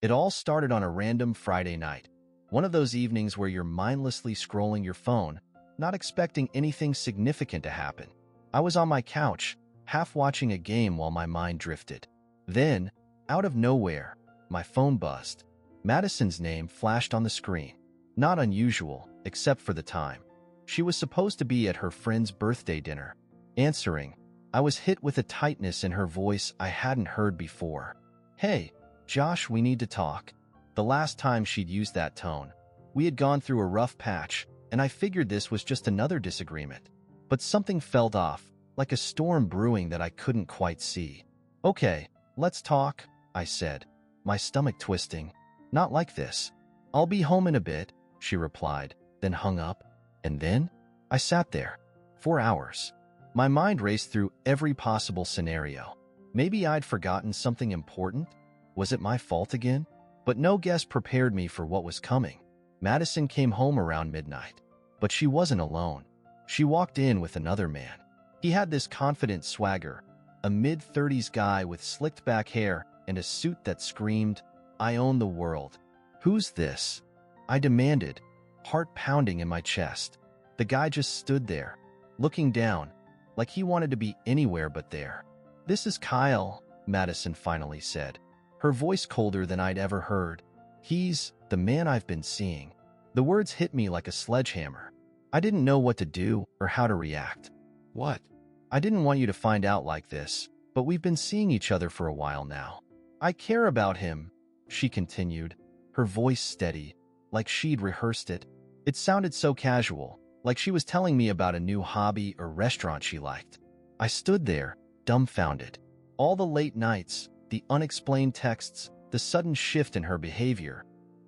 It all started on a random Friday night. One of those evenings where you're mindlessly scrolling your phone, not expecting anything significant to happen. I was on my couch, half watching a game while my mind drifted. Then, out of nowhere, my phone buzzed. Madison's name flashed on the screen. Not unusual, except for the time. She was supposed to be at her friend's birthday dinner. Answering, I was hit with a tightness in her voice I hadn't heard before. "Hey, Josh, we need to talk." The last time she'd used that tone, we had gone through a rough patch, and I figured this was just another disagreement. But something felt off, like a storm brewing that I couldn't quite see. "Okay, let's talk," I said, my stomach twisting. "Not like this." "I'll be home in a bit," she replied, then hung up. And then, I sat there. 4 hours. My mind raced through every possible scenario. Maybe I'd forgotten something important? Was it my fault again? But no guess prepared me for what was coming. Madison came home around midnight. But she wasn't alone. She walked in with another man. He had this confident swagger, a mid-30s guy with slicked back hair and a suit that screamed, "I own the world." "Who's this?" I demanded, heart pounding in my chest. The guy just stood there, looking down, like he wanted to be anywhere but there. "This is Kyle," Madison finally said, her voice colder than I'd ever heard. "He's the man I've been seeing." The words hit me like a sledgehammer. I didn't know what to do or how to react. "What?" "I didn't want you to find out like this, but we've been seeing each other for a while now." "I care about him," she continued, her voice steady, like she'd rehearsed it. It sounded so casual, like she was telling me about a new hobby or restaurant she liked. I stood there, dumbfounded. All the late nights, the unexplained texts, the sudden shift in her behavior.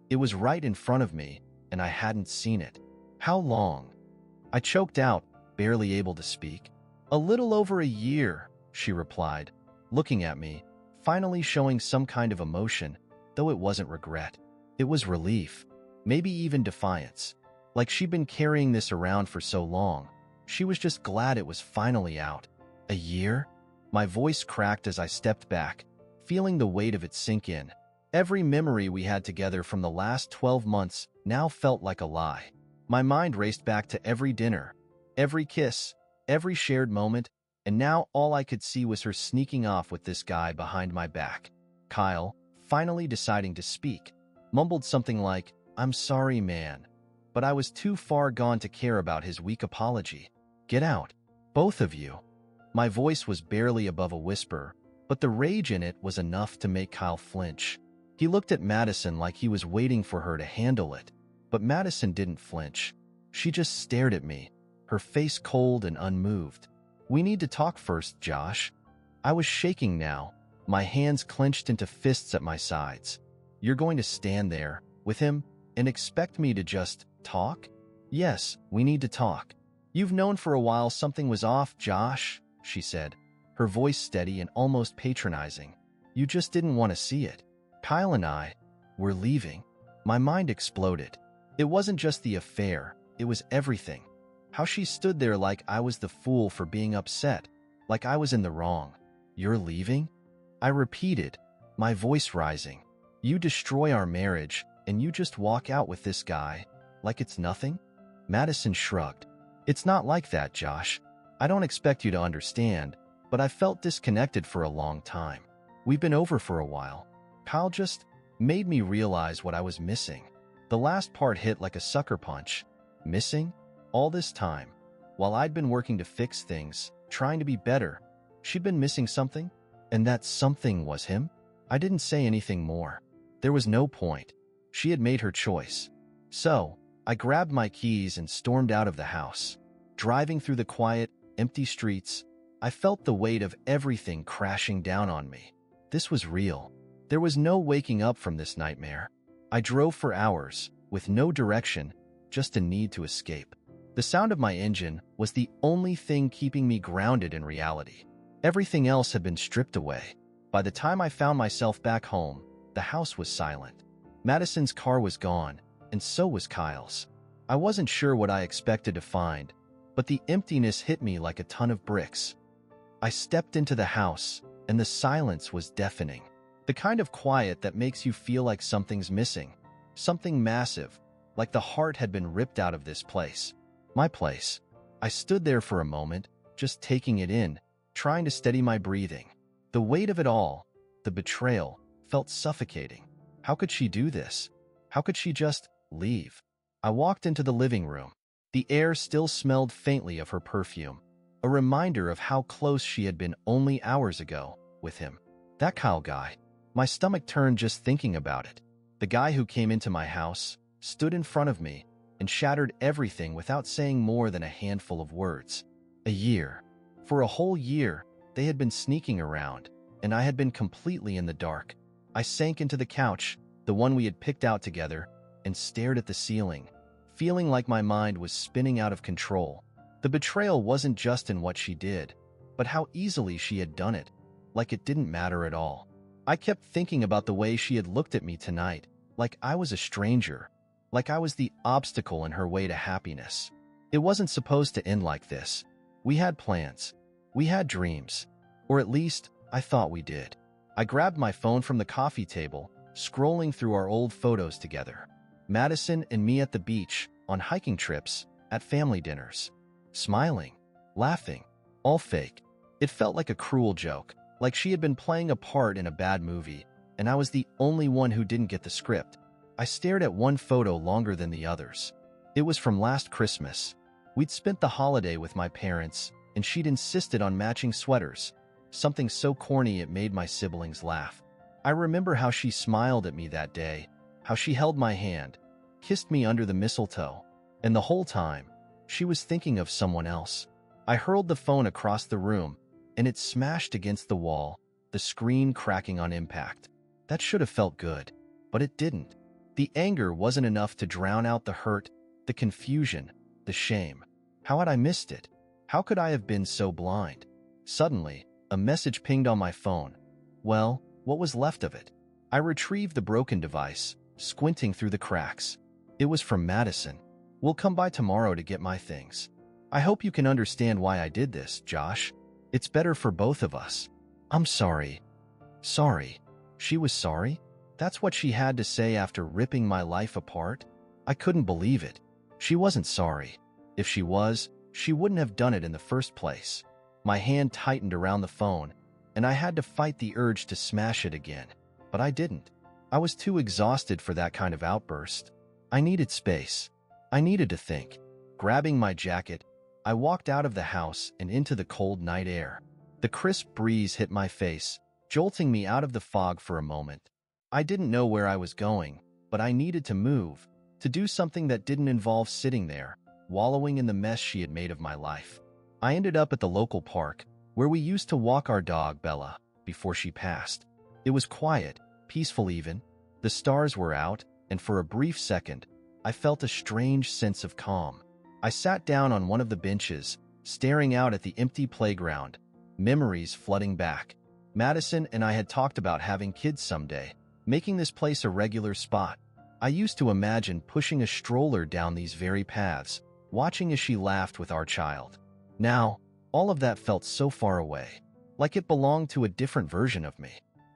It was right in front of me, and I hadn't seen it. "How long?" I choked out, barely able to speak. "A little over a year," she replied, looking at me, finally showing some kind of emotion, though it wasn't regret. It was relief, maybe even defiance. Like she'd been carrying this around for so long. She was just glad it was finally out. "A year?" My voice cracked as I stepped back, feeling the weight of it sink in. Every memory we had together from the last 12 months now felt like a lie. My mind raced back to every dinner, every kiss, every shared moment, and now all I could see was her sneaking off with this guy behind my back. Kyle, finally deciding to speak, mumbled something like, "I'm sorry, man." But I was too far gone to care about his weak apology. "Get out, both of you." My voice was barely above a whisper, but the rage in it was enough to make Kyle flinch. He looked at Madison like he was waiting for her to handle it, but Madison didn't flinch. She just stared at me, her face cold and unmoved. "We need to talk first, Josh." I was shaking now, my hands clenched into fists at my sides. "You're going to stand there, with him, and expect me to just talk?" "Yes, we need to talk." "You've known for a while something was off, Josh," she said, her voice steady and almost patronizing. "You just didn't want to see it." "Kyle and I, we're leaving." My mind exploded. It wasn't just the affair, it was everything. How she stood there like I was the fool for being upset, like I was in the wrong. "You're leaving?" I repeated, my voice rising. "You destroy our marriage, and you just walk out with this guy, like it's nothing?" Madison shrugged. "It's not like that, Josh. I don't expect you to understand, but I felt disconnected for a long time. We've been over for a while. Kyle just made me realize what I was missing." The last part hit like a sucker punch. Missing? All this time, while I'd been working to fix things, trying to be better, she'd been missing something? And that something was him? I didn't say anything more. There was no point. She had made her choice. So, I grabbed my keys and stormed out of the house. Driving through the quiet, empty streets, I felt the weight of everything crashing down on me. This was real. There was no waking up from this nightmare. I drove for hours, with no direction, just a need to escape. The sound of my engine was the only thing keeping me grounded in reality. Everything else had been stripped away. By the time I found myself back home, the house was silent. Madison's car was gone, and so was Kyle's. I wasn't sure what I expected to find, but the emptiness hit me like a ton of bricks. I stepped into the house, and the silence was deafening. The kind of quiet that makes you feel like something's missing. Something massive, like the heart had been ripped out of this place. My place. I stood there for a moment, just taking it in, trying to steady my breathing. The weight of it all, the betrayal, felt suffocating. How could she do this? How could she just leave? I walked into the living room. The air still smelled faintly of her perfume, a reminder of how close she had been only hours ago with him. That Kyle guy. My stomach turned just thinking about it. The guy who came into my house, stood in front of me, and shattered everything without saying more than a handful of words. A year. For a whole year, they had been sneaking around, and I had been completely in the dark. I sank into the couch, the one we had picked out together, and stared at the ceiling, feeling like my mind was spinning out of control. The betrayal wasn't just in what she did, but how easily she had done it, like it didn't matter at all. I kept thinking about the way she had looked at me tonight, like I was a stranger, like I was the obstacle in her way to happiness. It wasn't supposed to end like this. We had plans. We had dreams. Or at least, I thought we did. I grabbed my phone from the coffee table, scrolling through our old photos together. Madison and me at the beach, on hiking trips, at family dinners. Smiling, laughing, all fake. It felt like a cruel joke, like she had been playing a part in a bad movie, and I was the only one who didn't get the script. I stared at one photo longer than the others. It was from last Christmas. We'd spent the holiday with my parents, and she'd insisted on matching sweaters, something so corny it made my siblings laugh. I remember how she smiled at me that day, how she held my hand, kissed me under the mistletoe, and the whole time, she was thinking of someone else. I hurled the phone across the room, and it smashed against the wall, the screen cracking on impact. That should have felt good, but it didn't. The anger wasn't enough to drown out the hurt, the confusion, the shame. How had I missed it? How could I have been so blind? Suddenly, a message pinged on my phone. Well, what was left of it? I retrieved the broken device, squinting through the cracks. It was from Madison. We'll come by tomorrow to get my things. I hope you can understand why I did this, Josh. It's better for both of us. I'm sorry. Sorry. She was sorry? That's what she had to say after ripping my life apart? I couldn't believe it. She wasn't sorry. If she was, she wouldn't have done it in the first place. My hand tightened around the phone, and I had to fight the urge to smash it again. But I didn't. I was too exhausted for that kind of outburst. I needed space. I needed to think. Grabbing my jacket, I walked out of the house and into the cold night air. The crisp breeze hit my face, jolting me out of the fog for a moment. I didn't know where I was going, but I needed to move, to do something that didn't involve sitting there, wallowing in the mess she had made of my life. I ended up at the local park, where we used to walk our dog, Bella, before she passed. It was quiet, peaceful even. The stars were out, and for a brief second, I felt a strange sense of calm. I sat down on one of the benches, staring out at the empty playground, memories flooding back. Madison and I had talked about having kids someday, making this place a regular spot. I used to imagine pushing a stroller down these very paths, watching as she laughed with our child. Now, all of that felt so far away, like it belonged to a different version of me.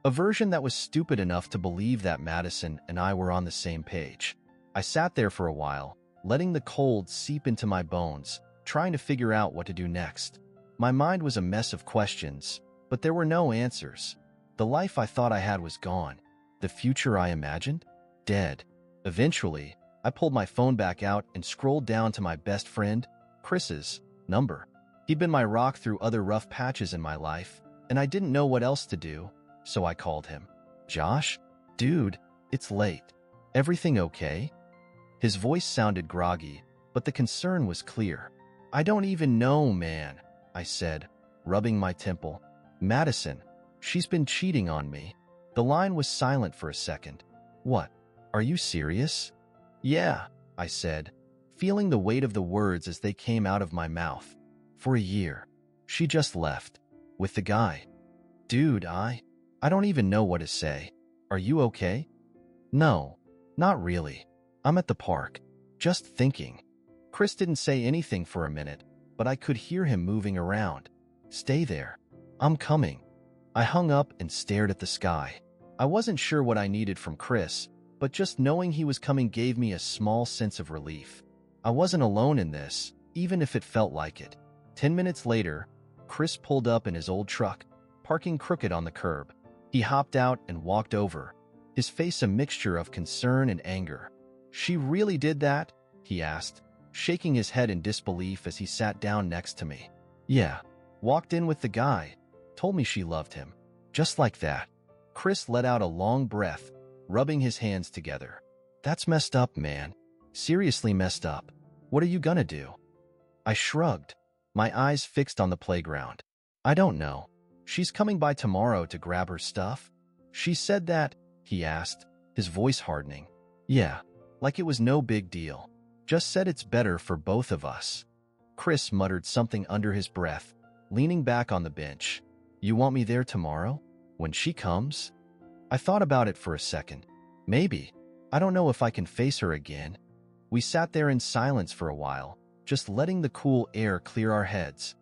A version that was stupid enough to believe that Madison and I were on the same page. I sat there for a while, letting the cold seep into my bones, trying to figure out what to do next. My mind was a mess of questions, but there were no answers. The life I thought I had was gone. The future I imagined? Dead. Eventually, I pulled my phone back out and scrolled down to my best friend, Chris's, number. He'd been my rock through other rough patches in my life, and I didn't know what else to do, so I called him. Josh? Dude, it's late. Everything okay? His voice sounded groggy, but the concern was clear. I don't even know, man, I said, rubbing my temple. Madison, she's been cheating on me. The line was silent for a second. What? Are you serious? Yeah, I said, feeling the weight of the words as they came out of my mouth. For a year. She just left. With the guy. Dude, I don't even know what to say. Are you okay? No, not really. I'm at the park, just thinking. Chris didn't say anything for a minute, but I could hear him moving around. Stay there. I'm coming. I hung up and stared at the sky. I wasn't sure what I needed from Chris, but just knowing he was coming gave me a small sense of relief. I wasn't alone in this, even if it felt like it. 10 minutes later, Chris pulled up in his old truck, parking crooked on the curb. He hopped out and walked over, his face a mixture of concern and anger. "She really did that?" he asked, shaking his head in disbelief as he sat down next to me. "Yeah, walked in with the guy, told me she loved him. Just like that." Chris let out a long breath, rubbing his hands together. "That's messed up, man. Seriously messed up. What are you gonna do?" I shrugged, my eyes fixed on the playground. "I don't know. She's coming by tomorrow to grab her stuff." "She said that?" he asked, his voice hardening. "Yeah, like it was no big deal. Just said it's better for both of us." Chris muttered something under his breath, leaning back on the bench. "You want me there tomorrow? When she comes?" I thought about it for a second. Maybe. I don't know if I can face her again. We sat there in silence for a while, just letting the cool air clear our heads.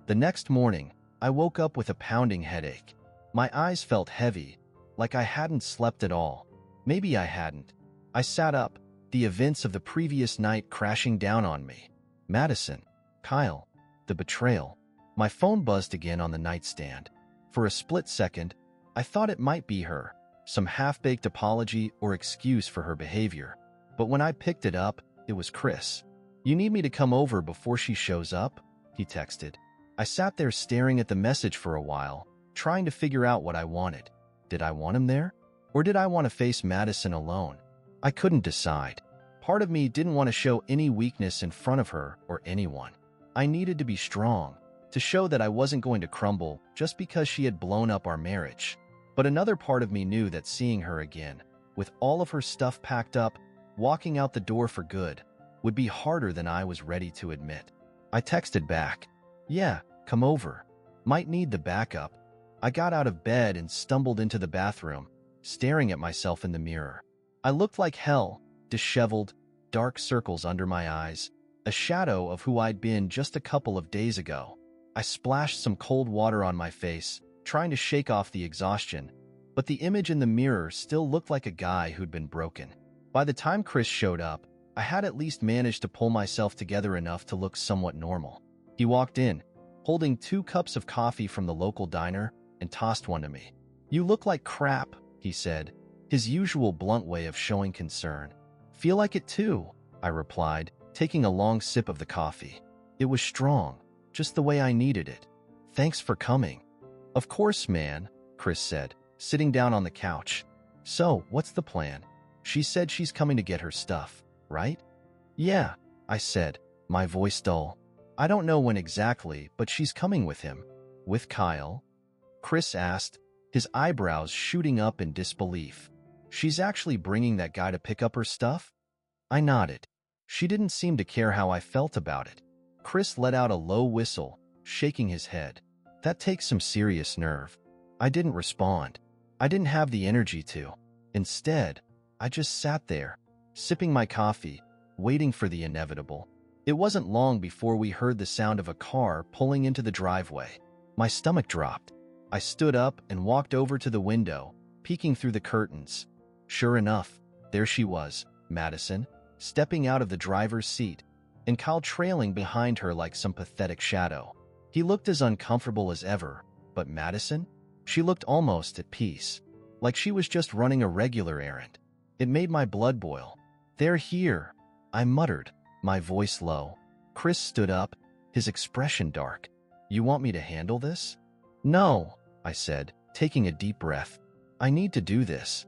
The next morning, I woke up with a pounding headache. My eyes felt heavy, like I hadn't slept at all. Maybe I hadn't. I sat up, the events of the previous night crashing down on me. Madison, Kyle, the betrayal. My phone buzzed again on the nightstand. For a split second, I thought it might be her, some half-baked apology or excuse for her behavior. But when I picked it up, it was Chris. "You need me to come over before she shows up?" he texted. I sat there staring at the message for a while, trying to figure out what I wanted. Did I want him there? Or did I want to face Madison alone? I couldn't decide. Part of me didn't want to show any weakness in front of her or anyone. I needed to be strong, to show that I wasn't going to crumble just because she had blown up our marriage. But another part of me knew that seeing her again, with all of her stuff packed up, walking out the door for good, would be harder than I was ready to admit. I texted back, "Yeah, come over. Might need the backup." I got out of bed and stumbled into the bathroom, staring at myself in the mirror. I looked like hell, disheveled, dark circles under my eyes, a shadow of who I'd been just a couple of days ago. I splashed some cold water on my face, trying to shake off the exhaustion, but the image in the mirror still looked like a guy who'd been broken. By the time Chris showed up, I had at least managed to pull myself together enough to look somewhat normal. He walked in, holding 2 cups of coffee from the local diner, and tossed one to me. "You look like crap," he said, his usual blunt way of showing concern. "Feel like it too," I replied, taking a long sip of the coffee. It was strong, just the way I needed it. "Thanks for coming." "Of course, man," Chris said, sitting down on the couch. "So, what's the plan? She said she's coming to get her stuff, right?" "Yeah," I said, my voice dull. "I don't know when exactly, but she's coming with him." "With Kyle?" Chris asked, his eyebrows shooting up in disbelief. "She's actually bringing that guy to pick up her stuff?" I nodded. She didn't seem to care how I felt about it. Chris let out a low whistle, shaking his head. "That takes some serious nerve." I didn't respond. I didn't have the energy to. Instead, I just sat there, sipping my coffee, waiting for the inevitable. It wasn't long before we heard the sound of a car pulling into the driveway. My stomach dropped. I stood up and walked over to the window, peeking through the curtains. Sure enough, there she was, Madison, stepping out of the driver's seat, and Kyle trailing behind her like some pathetic shadow. He looked as uncomfortable as ever, but Madison? She looked almost at peace, like she was just running a regular errand. It made my blood boil. "They're here," I muttered, my voice low. Chris stood up, his expression dark. "You want me to handle this?" "No," I said, taking a deep breath. "I need to do this."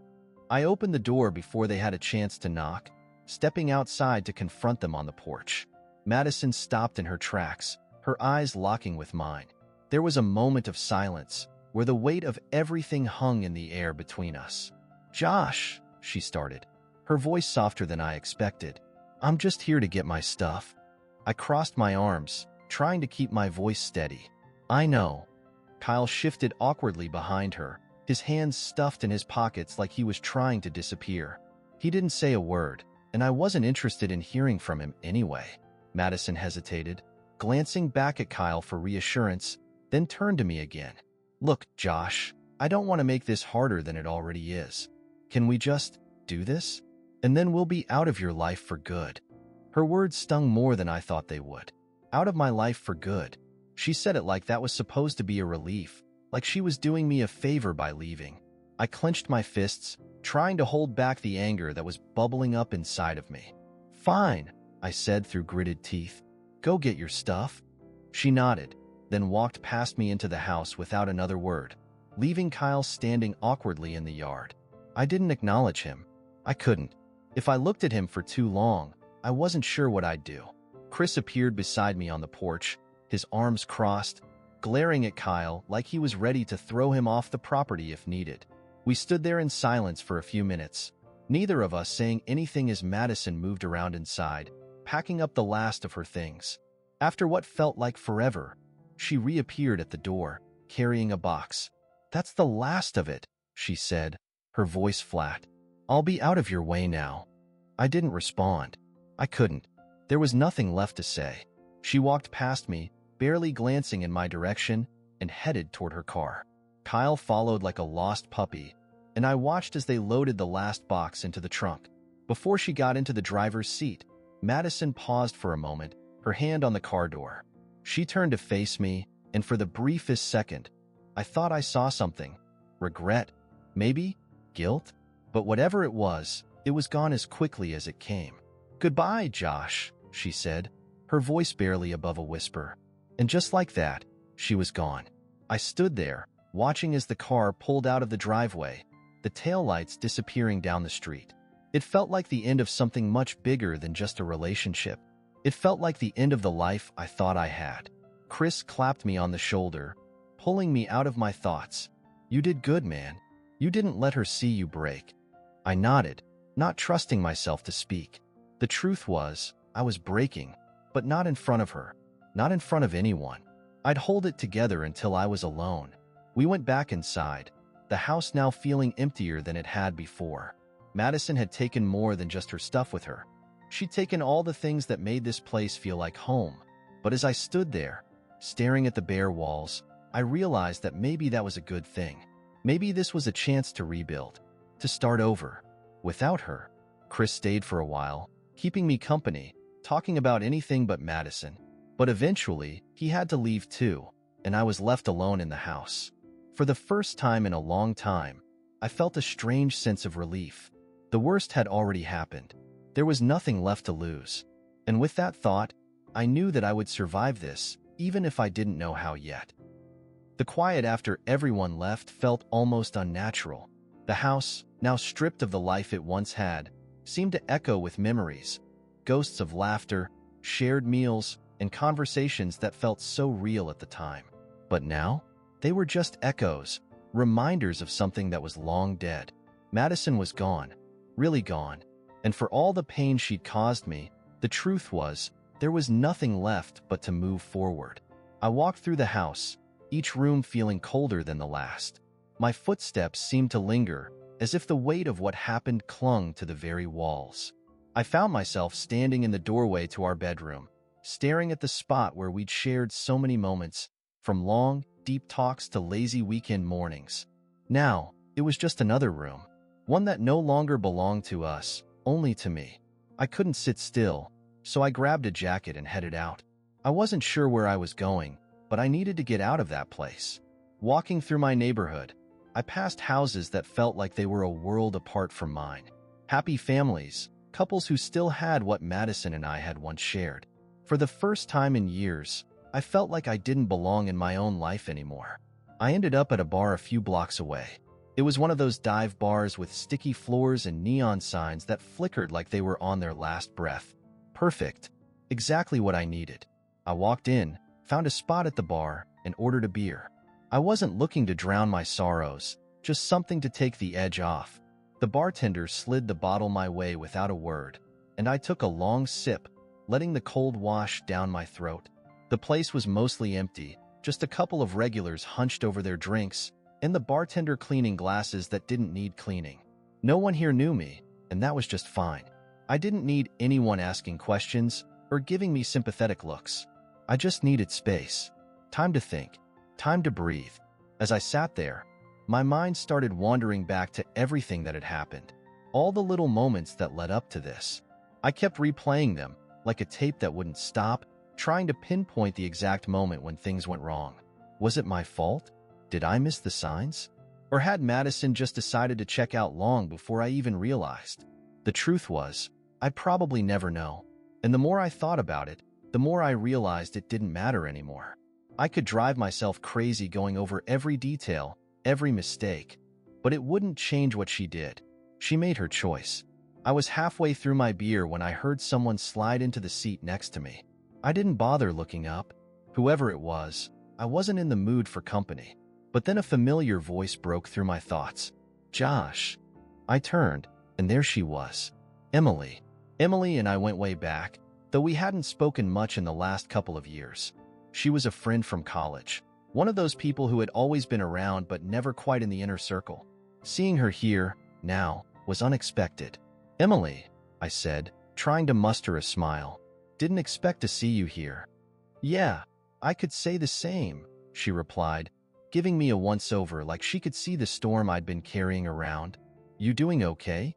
I opened the door before they had a chance to knock, stepping outside to confront them on the porch. Madison stopped in her tracks, her eyes locking with mine. There was a moment of silence, where the weight of everything hung in the air between us. "Josh," she started, her voice softer than I expected. "I'm just here to get my stuff." I crossed my arms, trying to keep my voice steady. "I know." Kyle shifted awkwardly behind her, his hands stuffed in his pockets like he was trying to disappear. He didn't say a word, and I wasn't interested in hearing from him anyway. Madison hesitated, glancing back at Kyle for reassurance, then turned to me again. "Look, Josh, I don't want to make this harder than it already is. Can we just do this? And then we'll be out of your life for good." Her words stung more than I thought they would. Out of my life for good. She said it like that was supposed to be a relief, like she was doing me a favor by leaving. I clenched my fists, trying to hold back the anger that was bubbling up inside of me. "Fine," I said through gritted teeth. "Go get your stuff." She nodded, then walked past me into the house without another word, leaving Kyle standing awkwardly in the yard. I didn't acknowledge him. I couldn't. If I looked at him for too long, I wasn't sure what I'd do. Chris appeared beside me on the porch, his arms crossed, glaring at Kyle like he was ready to throw him off the property if needed. We stood there in silence for a few minutes, neither of us saying anything as Madison moved around inside, packing up the last of her things. After what felt like forever, she reappeared at the door, carrying a box. "That's the last of it," she said, her voice flat. "I'll be out of your way now." I didn't respond. I couldn't. There was nothing left to say. She walked past me, barely glancing in my direction, and headed toward her car. Kyle followed like a lost puppy, and I watched as they loaded the last box into the trunk. Before she got into the driver's seat, Madison paused for a moment, her hand on the car door. She turned to face me, and for the briefest second, I thought I saw something. Regret? Maybe? Guilt? But whatever it was gone as quickly as it came. "Goodbye, Josh," she said, her voice barely above a whisper. And just like that, she was gone. I stood there, watching as the car pulled out of the driveway, the taillights disappearing down the street. It felt like the end of something much bigger than just a relationship. It felt like the end of the life I thought I had. Chris clapped me on the shoulder, pulling me out of my thoughts. "You did good, man. You didn't let her see you break." I nodded, not trusting myself to speak. The truth was, I was breaking, but not in front of her, not in front of anyone. I'd hold it together until I was alone. We went back inside, the house now feeling emptier than it had before. Madison had taken more than just her stuff with her. She'd taken all the things that made this place feel like home. But as I stood there, staring at the bare walls, I realized that maybe that was a good thing. Maybe this was a chance to rebuild, to start over. Without her, Chris stayed for a while, keeping me company, talking about anything but Madison. But eventually, he had to leave too, and I was left alone in the house. For the first time in a long time, I felt a strange sense of relief. The worst had already happened. There was nothing left to lose. And with that thought, I knew that I would survive this, even if I didn't know how yet. The quiet after everyone left felt almost unnatural. The house, now stripped of the life it once had, seemed to echo with memories, ghosts of laughter, shared meals, and conversations that felt so real at the time. But now, they were just echoes, reminders of something that was long dead. Madison was gone, really gone, and for all the pain she'd caused me, the truth was, there was nothing left but to move forward. I walked through the house, each room feeling colder than the last. My footsteps seemed to linger, as if the weight of what happened clung to the very walls. I found myself standing in the doorway to our bedroom, staring at the spot where we'd shared so many moments, from long, deep talks to lazy weekend mornings. Now, it was just another room, one that no longer belonged to us, only to me. I couldn't sit still, so I grabbed a jacket and headed out. I wasn't sure where I was going, but I needed to get out of that place. Walking through my neighborhood, I passed houses that felt like they were a world apart from mine. Happy families, couples who still had what Madison and I had once shared. For the first time in years, I felt like I didn't belong in my own life anymore. I ended up at a bar a few blocks away. It was one of those dive bars with sticky floors and neon signs that flickered like they were on their last breath. Perfect. Exactly what I needed. I walked in, found a spot at the bar, and ordered a beer. I wasn't looking to drown my sorrows, just something to take the edge off. The bartender slid the bottle my way without a word, and I took a long sip, letting the cold wash down my throat. The place was mostly empty, just a couple of regulars hunched over their drinks, and the bartender cleaning glasses that didn't need cleaning. No one here knew me, and that was just fine. I didn't need anyone asking questions or giving me sympathetic looks. I just needed space, time to think, time to breathe. As I sat there, My mind started wandering back to everything that had happened, all the little moments that led up to this. I kept replaying them, like a tape that wouldn't stop, trying to pinpoint the exact moment when things went wrong. Was it my fault? Did I miss the signs? Or had Madison just decided to check out long before I even realized? The truth was, I'd probably never know. And the more I thought about it, the more I realized it didn't matter anymore. I could drive myself crazy going over every detail, every mistake, but it wouldn't change what she did. She made her choice. I was halfway through my beer when I heard someone slide into the seat next to me. I didn't bother looking up. Whoever it was, I wasn't in the mood for company. But then a familiar voice broke through my thoughts. Josh. I turned, and there she was. Emily. Emily and I went way back, though we hadn't spoken much in the last couple of years. She was a friend from college, one of those people who had always been around but never quite in the inner circle. Seeing her here, now, was unexpected. Emily, I said, trying to muster a smile. Didn't expect to see you here. Yeah, I could say the same, she replied, giving me a once-over like she could see the storm I'd been carrying around. You doing okay?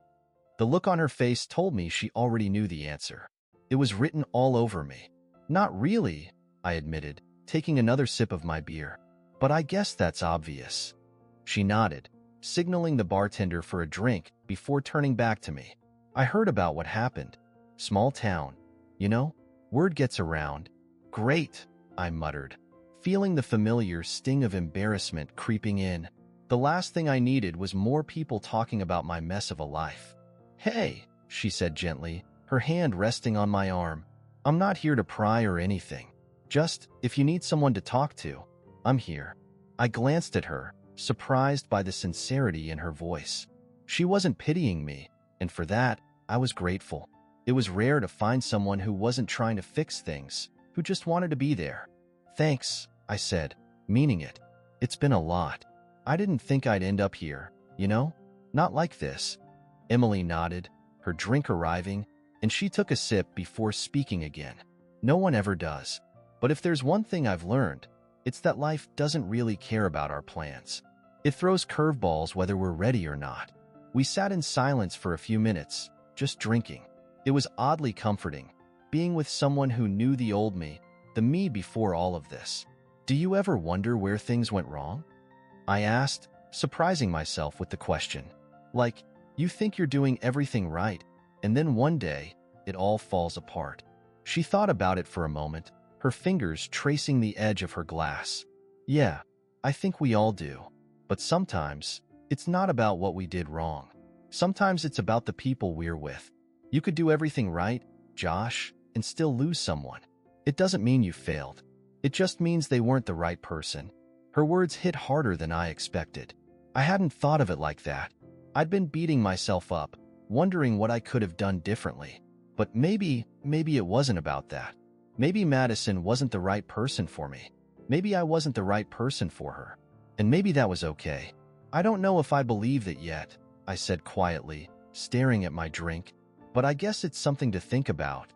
The look on her face told me she already knew the answer. It was written all over me. Not really, I admitted, taking another sip of my beer. But I guess that's obvious. She nodded, signaling the bartender for a drink before turning back to me. I heard about what happened. Small town. You know, word gets around. Great, I muttered, feeling the familiar sting of embarrassment creeping in. The last thing I needed was more people talking about my mess of a life. Hey, she said gently, her hand resting on my arm. I'm not here to pry or anything. Just, if you need someone to talk to, I'm here. I glanced at her, surprised by the sincerity in her voice. She wasn't pitying me, and for that, I was grateful. It was rare to find someone who wasn't trying to fix things, who just wanted to be there. Thanks, I said, meaning it. It's been a lot. I didn't think I'd end up here, you know? Not like this. Emily nodded, her drink arriving, and she took a sip before speaking again. No one ever does. But if there's one thing I've learned, it's that life doesn't really care about our plans. It throws curveballs whether we're ready or not. We sat in silence for a few minutes, just drinking. It was oddly comforting, being with someone who knew the old me, the me before all of this. Do you ever wonder where things went wrong? I asked, surprising myself with the question. Like, you think you're doing everything right, and then one day, it all falls apart. She thought about it for a moment, her fingers tracing the edge of her glass. Yeah, I think we all do. But sometimes, it's not about what we did wrong. Sometimes it's about the people we're with. You could do everything right, Josh, and still lose someone. It doesn't mean you failed. It just means they weren't the right person. Her words hit harder than I expected. I hadn't thought of it like that. I'd been beating myself up, wondering what I could have done differently. But maybe it wasn't about that. Maybe Madison wasn't the right person for me. Maybe I wasn't the right person for her. And maybe that was okay. I don't know if I believe that yet, I said quietly, staring at my drink. But I guess it's something to think about.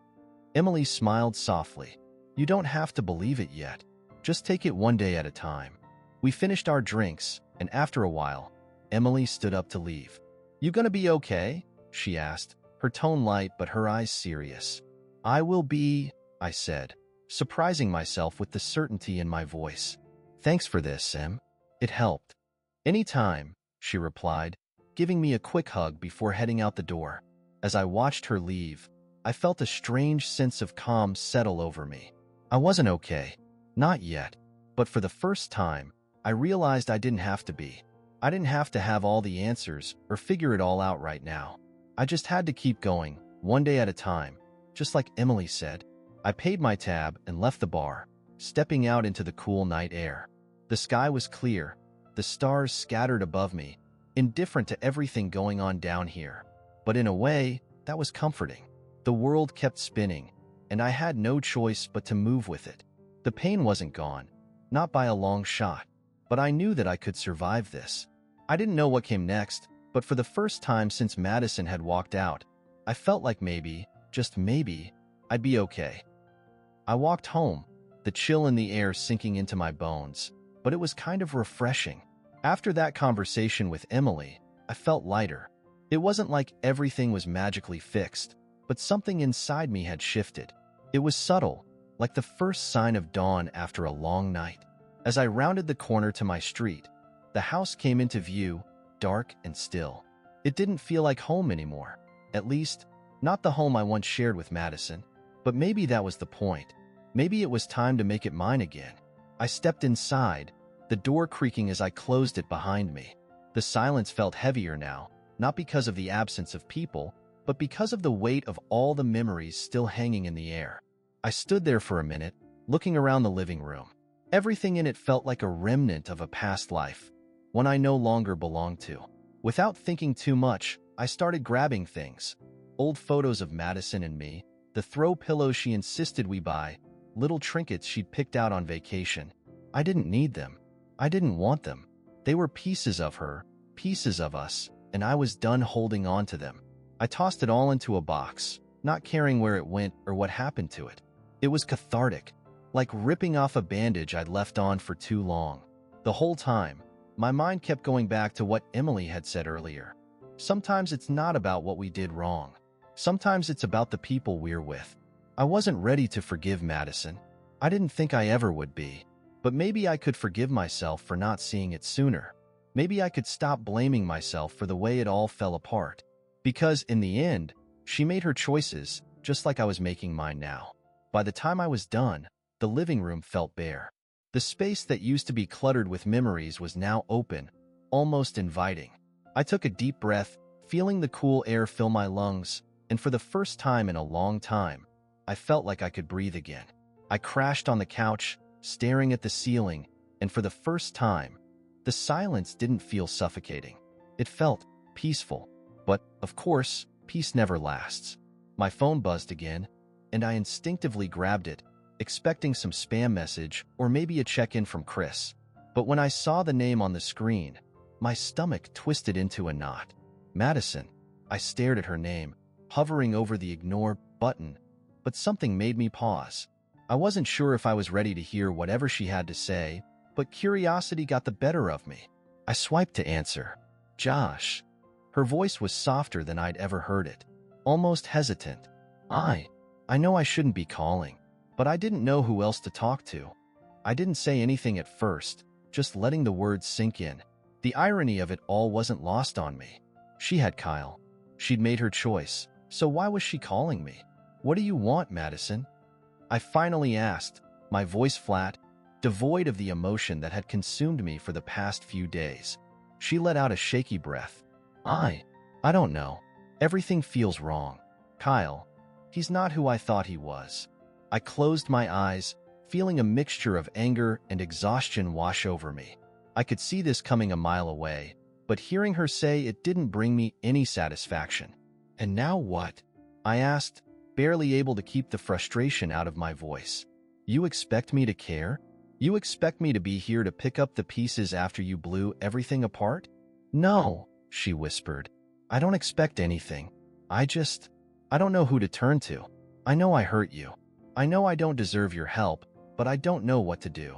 Emily smiled softly. You don't have to believe it yet. Just take it one day at a time. We finished our drinks, and after a while, Emily stood up to leave. You gonna be okay? She asked, her tone light but her eyes serious. I will be, I said, surprising myself with the certainty in my voice. Thanks for this, Em. It helped. Anytime, she replied, giving me a quick hug before heading out the door. As I watched her leave, I felt a strange sense of calm settle over me. I wasn't okay. Not yet. But for the first time, I realized I didn't have to be. I didn't have to have all the answers or figure it all out right now. I just had to keep going, one day at a time, just like Emily said. I paid my tab and left the bar, stepping out into the cool night air. The sky was clear, the stars scattered above me, indifferent to everything going on down here. But in a way, that was comforting. The world kept spinning, and I had no choice but to move with it. The pain wasn't gone, not by a long shot, but I knew that I could survive this. I didn't know what came next, but for the first time since Madison had walked out, I felt like maybe, just maybe, I'd be okay. I walked home, the chill in the air sinking into my bones, but it was kind of refreshing. After that conversation with Emily, I felt lighter. It wasn't like everything was magically fixed, but something inside me had shifted. It was subtle, like the first sign of dawn after a long night. As I rounded the corner to my street, the house came into view, dark and still. It didn't feel like home anymore. At least, not the home I once shared with Madison. But maybe that was the point. Maybe it was time to make it mine again. I stepped inside, the door creaking as I closed it behind me. The silence felt heavier now, not because of the absence of people, but because of the weight of all the memories still hanging in the air. I stood there for a minute, looking around the living room. Everything in it felt like a remnant of a past life, one I no longer belonged to. Without thinking too much, I started grabbing things. Old photos of Madison and me, the throw pillows she insisted we buy, little trinkets she'd picked out on vacation. I didn't need them. I didn't want them. They were pieces of her, pieces of us, and I was done holding on to them. I tossed it all into a box, not caring where it went or what happened to it. It was cathartic, like ripping off a bandage I'd left on for too long. The whole time, my mind kept going back to what Emily had said earlier. Sometimes it's not about what we did wrong. Sometimes it's about the people we're with. I wasn't ready to forgive Madison. I didn't think I ever would be. But maybe I could forgive myself for not seeing it sooner. Maybe I could stop blaming myself for the way it all fell apart. Because in the end, she made her choices, just like I was making mine now. By the time I was done, the living room felt bare. The space that used to be cluttered with memories was now open, almost inviting. I took a deep breath, feeling the cool air fill my lungs, and for the first time in a long time, I felt like I could breathe again. I crashed on the couch, staring at the ceiling, and for the first time, the silence didn't feel suffocating. It felt peaceful. But, of course, peace never lasts. My phone buzzed again, and I instinctively grabbed it, expecting some spam message or maybe a check-in from Chris. But when I saw the name on the screen, my stomach twisted into a knot. Madison. I stared at her name, hovering over the ignore button, but something made me pause. I wasn't sure if I was ready to hear whatever she had to say, but curiosity got the better of me. I swiped to answer. Josh. Her voice was softer than I'd ever heard it, almost hesitant. I know I shouldn't be calling, but I didn't know who else to talk to. I didn't say anything at first, just letting the words sink in. The irony of it all wasn't lost on me. She had Kyle. She'd made her choice, so why was she calling me? What do you want, Madison? I finally asked, my voice flat, devoid of the emotion that had consumed me for the past few days. She let out a shaky breath. I don't know. Everything feels wrong. Kyle, he's not who I thought he was. I closed my eyes, feeling a mixture of anger and exhaustion wash over me. I could see this coming a mile away, but hearing her say it didn't bring me any satisfaction. And now what? I asked, barely able to keep the frustration out of my voice. You expect me to care? You expect me to be here to pick up the pieces after you blew everything apart? No, she whispered. I don't expect anything. I don't know who to turn to. I know I hurt you. I know I don't deserve your help, but I don't know what to do.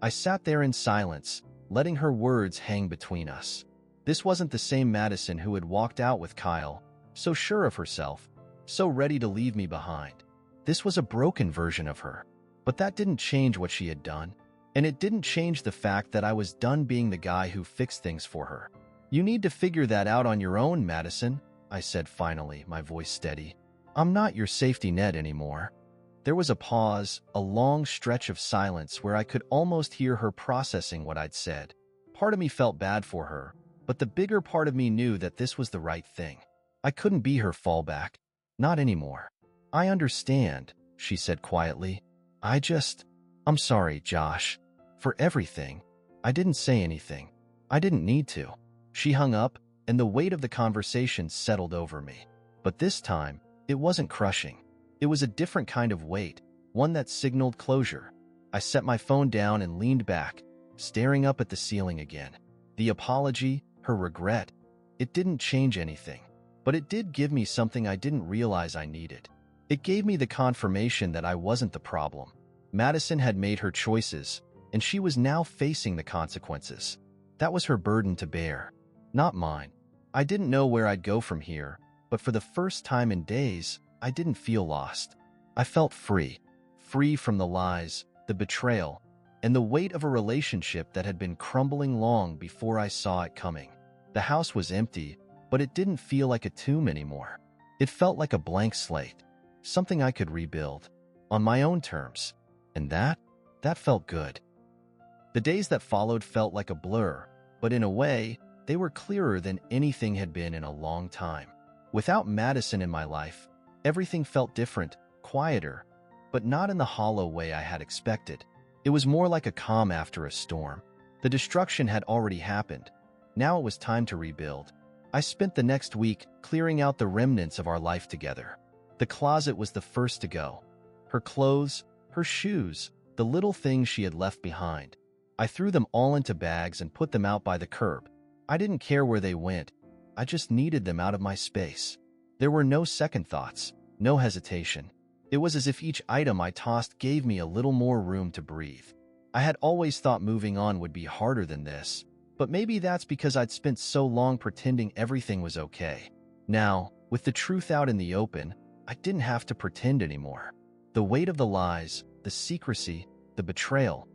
I sat there in silence, letting her words hang between us. This wasn't the same Madison who had walked out with Kyle, so sure of herself, so ready to leave me behind. This was a broken version of her, but that didn't change what she had done, and it didn't change the fact that I was done being the guy who fixed things for her. You need to figure that out on your own, Madison, I said finally, my voice steady. I'm not your safety net anymore. There was a pause, a long stretch of silence where I could almost hear her processing what I'd said. Part of me felt bad for her, but the bigger part of me knew that this was the right thing. I couldn't be her fallback. Not anymore. I understand, she said quietly. I'm sorry, Josh. For everything. I didn't say anything. I didn't need to. She hung up, and the weight of the conversation settled over me. But this time, it wasn't crushing. It was a different kind of weight, one that signaled closure. I set my phone down and leaned back, staring up at the ceiling again. The apology, her regret, it didn't change anything. But it did give me something I didn't realize I needed. It gave me the confirmation that I wasn't the problem. Madison had made her choices, and she was now facing the consequences. That was her burden to bear, not mine. I didn't know where I'd go from here, but for the first time in days, I didn't feel lost. I felt free. Free from the lies, the betrayal, and the weight of a relationship that had been crumbling long before I saw it coming. The house was empty, but it didn't feel like a tomb anymore. It felt like a blank slate, something I could rebuild, on my own terms, and that felt good. The days that followed felt like a blur, but in a way, they were clearer than anything had been in a long time. Without Madison in my life, everything felt different, quieter, but not in the hollow way I had expected. It was more like a calm after a storm. The destruction had already happened. Now it was time to rebuild. I spent the next week clearing out the remnants of our life together. The closet was the first to go. Her clothes, her shoes, the little things she had left behind. I threw them all into bags and put them out by the curb. I didn't care where they went. I just needed them out of my space. There were no second thoughts, no hesitation. It was as if each item I tossed gave me a little more room to breathe. I had always thought moving on would be harder than this, but maybe that's because I'd spent so long pretending everything was okay. Now, with the truth out in the open, I didn't have to pretend anymore. The weight of the lies, the secrecy, the betrayal,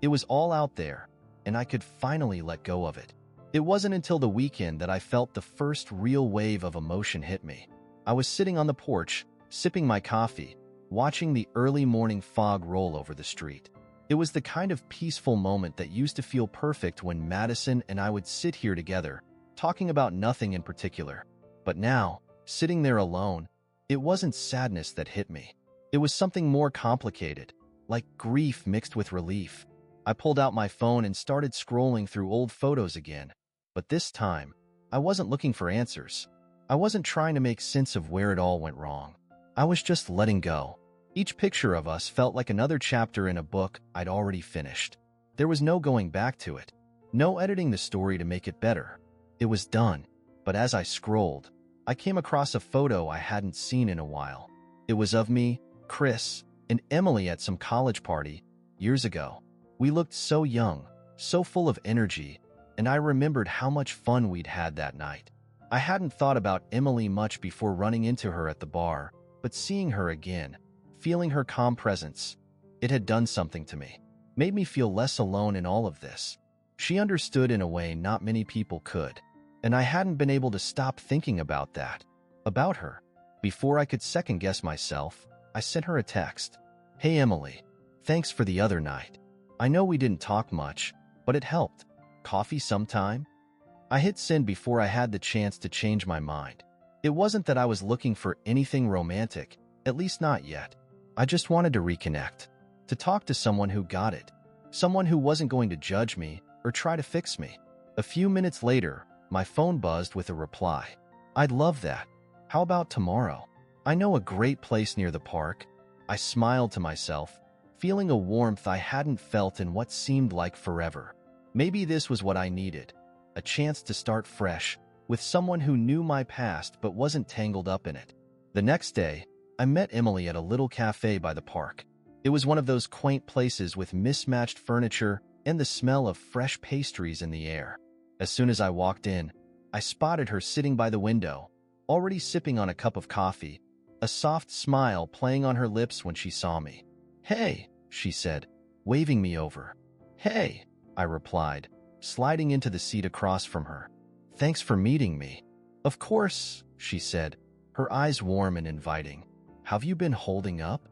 it was all out there, and I could finally let go of it. It wasn't until the weekend that I felt the first real wave of emotion hit me. I was sitting on the porch, sipping my coffee, watching the early morning fog roll over the street. It was the kind of peaceful moment that used to feel perfect when Madison and I would sit here together, talking about nothing in particular. But now, sitting there alone, it wasn't sadness that hit me. It was something more complicated, like grief mixed with relief. I pulled out my phone and started scrolling through old photos again. But this time, I wasn't looking for answers. I wasn't trying to make sense of where it all went wrong. I was just letting go. Each picture of us felt like another chapter in a book I'd already finished. There was no going back to it, no editing the story to make it better. It was done. But as I scrolled, I came across a photo I hadn't seen in a while. It was of me, Chris, and Emily at some college party years ago. We looked so young, so full of energy, and I remembered how much fun we'd had that night. I hadn't thought about Emily much before running into her at the bar, but seeing her again, feeling her calm presence, it had done something to me, made me feel less alone in all of this. She understood in a way not many people could, and I hadn't been able to stop thinking about that, about her. Before I could second-guess myself, I sent her a text. "Hey Emily, thanks for the other night. I know we didn't talk much, but it helped. Coffee sometime?" I hit send before I had the chance to change my mind. It wasn't that I was looking for anything romantic, at least not yet. I just wanted to reconnect, to talk to someone who got it, someone who wasn't going to judge me or try to fix me. A few minutes later, my phone buzzed with a reply. "I'd love that. How about tomorrow? I know a great place near the park." I smiled to myself, feeling a warmth I hadn't felt in what seemed like forever. Maybe this was what I needed, a chance to start fresh, with someone who knew my past but wasn't tangled up in it. The next day, I met Emily at a little cafe by the park. It was one of those quaint places with mismatched furniture and the smell of fresh pastries in the air. As soon as I walked in, I spotted her sitting by the window, already sipping on a cup of coffee, a soft smile playing on her lips when she saw me. "Hey," she said, waving me over. "Hey," I replied, sliding into the seat across from her. "Thanks for meeting me." "Of course," she said, her eyes warm and inviting. "Have you been holding up?"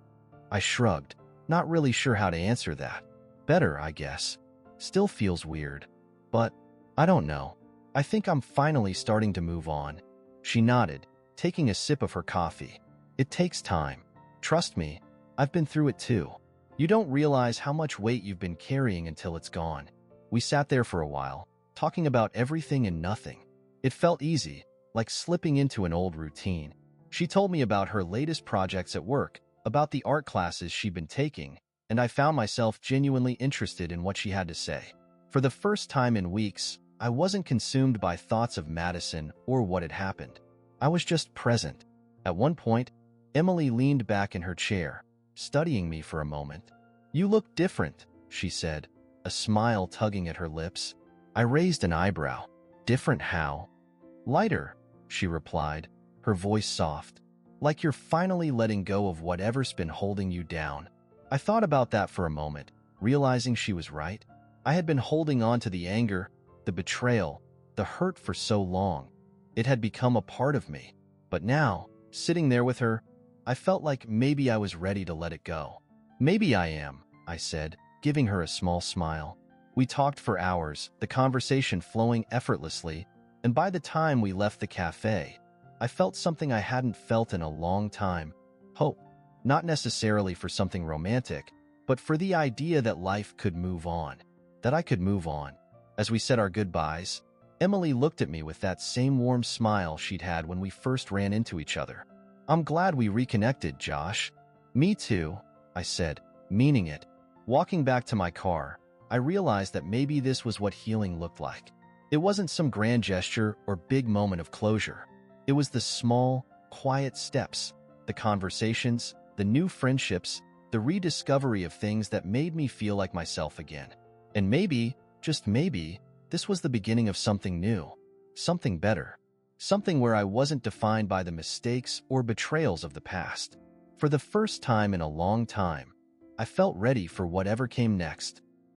I shrugged, not really sure how to answer that. Better, I guess. Still feels weird. But, I don't know. I think I'm finally starting to move on. She nodded, taking a sip of her coffee. "It takes time. Trust me, I've been through it too. You don't realize how much weight you've been carrying until it's gone." We sat there for a while, talking about everything and nothing. It felt easy, like slipping into an old routine. She told me about her latest projects at work, about the art classes she'd been taking, and I found myself genuinely interested in what she had to say. For the first time in weeks, I wasn't consumed by thoughts of Madison or what had happened. I was just present. At one point, Emily leaned back in her chair, studying me for a moment. "You look different," she said, a smile tugging at her lips. I raised an eyebrow. Different how? Lighter, she replied, her voice soft. Like you're finally letting go of whatever's been holding you down. I thought about that for a moment, realizing she was right. I had been holding on to the anger, the betrayal, the hurt for so long. It had become a part of me. But now, sitting there with her, I felt like maybe I was ready to let it go. Maybe I am, I said, giving her a small smile. We talked for hours, the conversation flowing effortlessly, and by the time we left the cafe, I felt something I hadn't felt in a long time. Hope. Not necessarily for something romantic, but for the idea that life could move on. That I could move on. As we said our goodbyes, Emily looked at me with that same warm smile she'd had when we first ran into each other. I'm glad we reconnected, Josh. Me too, I said, meaning it. Walking back to my car, I realized that maybe this was what healing looked like. It wasn't some grand gesture or big moment of closure. It was the small, quiet steps, the conversations, the new friendships, the rediscovery of things that made me feel like myself again. And maybe, just maybe, this was the beginning of something new, something better, something where I wasn't defined by the mistakes or betrayals of the past. For the first time in a long time, I felt ready for whatever came next.